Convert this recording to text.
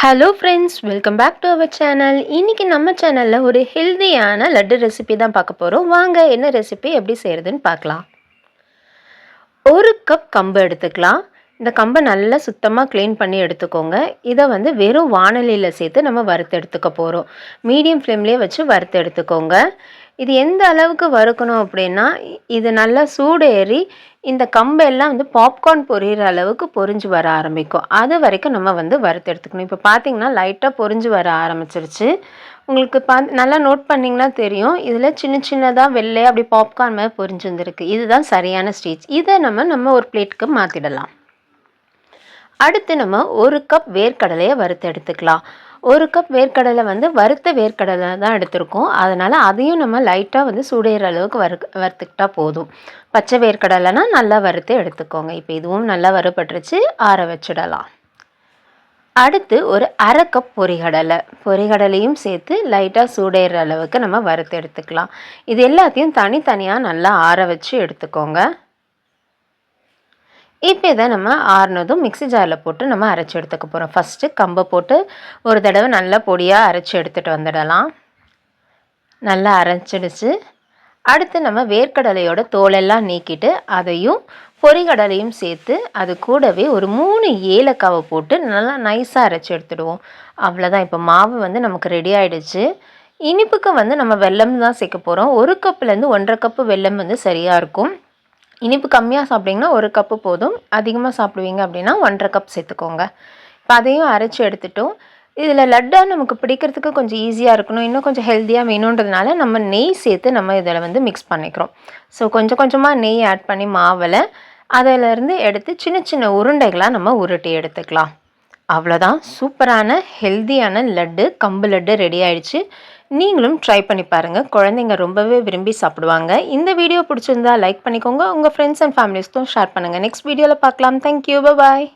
Hello friends, welcome back to our channel. இன்றைக்கி நம்ம சேனலில் ஒரு ஹெல்தியான லட்டு ரெசிபி தான் பார்க்க போகிறோம். வாங்க என்ன ரெசிபி எப்படி செய்கிறதுன்னு பார்க்கலாம். ஒரு கப் கம்பு எடுத்துக்கலாம். இந்த கம்பை நல்லா சுத்தமாக க்ளீன் பண்ணி எடுத்துக்கோங்க. இதை வெறும் வாணலியில் சேர்த்து நம்ம வறுத்து எடுத்துக்க போகிறோம். மீடியம் ஃப்ளேம்லேயே வச்சு வறுத்து எடுத்துக்கோங்க. இது எந்த அளவுக்கு வறுக்கணும் அப்படின்னா, இது நல்லா சூடேறி இந்த கம்பெல்லாம் பாப்கார்ன் பொரியிற அளவுக்கு பொரிஞ்சு வர ஆரம்பிக்கும். அது வரைக்கும் நம்ம வறுத்து எடுத்துக்கணும். இப்போ பார்த்தீங்கன்னா லைட்டாக பொரிஞ்சு வர ஆரம்பிச்சிருச்சு. உங்களுக்கு நல்லா நோட் பண்ணிங்கன்னா தெரியும். இதில் சின்ன சின்னதாக வெள்ளையாக அப்படி பாப்கார்ன் மாதிரி பொரிஞ்சு வந்துருக்கு. இதுதான் சரியான ஸ்டேஜ். இதை நம்ம ஒரு பிளேட்டுக்கு மாற்றிடலாம். அடுத்து நம்ம ஒரு கப் வேர்க்கடலையை வறுத்து எடுத்துக்கலாம். ஒரு கப் வேர்க்கடலை வறுத்த வேர்க்கடலை தான் எடுத்திருக்கோம். அதனால் அதையும் நம்ம லைட்டாக சூடேற அளவுக்கு வறுத்துக்கிட்டா போதும். பச்சை வேர்க்கடலைனா நல்லா வறுத்து எடுத்துக்கோங்க. இப்போ இதுவும் நல்லா வறுபட்டுருச்சு, ஆற வச்சிடலாம். அடுத்து ஒரு அரை கப் பொரிகடலையும் சேர்த்து லைட்டாக சூடேற அளவுக்கு நம்ம வறுத்து எடுத்துக்கலாம். இது எல்லாத்தையும் தனித்தனியாக நல்லா ஆற வச்சு எடுத்துக்கோங்க. இப்போ இதை நம்ம ஆறுனதும் மிக்ஸி ஜாரில் போட்டு நம்ம அரைச்சி எடுத்துக்க போகிறோம். ஃபஸ்ட்டு கம்பை போட்டு ஒரு தடவை நல்லா பொடியாக அரைச்சி எடுத்துகிட்டு வந்துடலாம். நல்லா அரைச்சிடுச்சு. அடுத்து நம்ம வேர்க்கடலையோட தோலெல்லாம் நீக்கிட்டு அதையும் பொரிகடலையும் சேர்த்து அது கூடவே ஒரு 3 ஏலக்காவை போட்டு நல்லா நைஸாக அரைச்சி எடுத்துடுவோம். அவ்வளோதான். இப்போ மாவு நமக்கு ரெடி ஆகிடுச்சு. இனிப்புக்கு நம்ம வெல்லம் தான் சேர்க்க போகிறோம். 1 கப்புலேருந்து 1.5 கப்பு வெல்லம் சரியாக இருக்கும். இனிப்பு கம்மியாக சாப்பிட்டிங்கன்னா 1 கப்பு போதும். அதிகமாக சாப்பிடுவீங்க அப்படின்னா 1.5 கப் சேர்த்துக்கோங்க. இப்போ அதையும் அரைச்சி எடுத்துட்டோம். இதில் லட்டாக நமக்கு பிடிக்கிறதுக்கு கொஞ்சம் ஈஸியாக இருக்கணும், இன்னும் கொஞ்சம் ஹெல்த்தியாக வேணுன்றதுனால நம்ம நெய் சேர்த்து நம்ம இதில் மிக்ஸ் பண்ணிக்கிறோம். ஸோ கொஞ்சம் கொஞ்சமாக நெய் ஆட் பண்ணி மாவில் அதிலேருந்து எடுத்து சின்ன சின்ன உருண்டைகளாக நம்ம உருட்டி எடுத்துக்கலாம். அவ்வளோதான். சூப்பரான ஹெல்த்தியான லட்டு, கம்பு லட்டு ரெடி ஆயிடுச்சு. நீங்களும் ட்ரை பண்ணி பாருங்கள். குழந்தைங்க ரொம்பவே விரும்பி சாப்பிடுவாங்க. இந்த வீடியோ பிடிச்சிருந்தா லைக் பண்ணிக்கோங்க. உங்கள் ஃப்ரெண்ட்ஸ் அண்ட் ஃபேமிலிஸ்க்கும் ஷேர் பண்ணுங்கள். நெக்ஸ்ட் வீடியோவில் பார்க்கலாம். தேங்க்யூ. பாய்.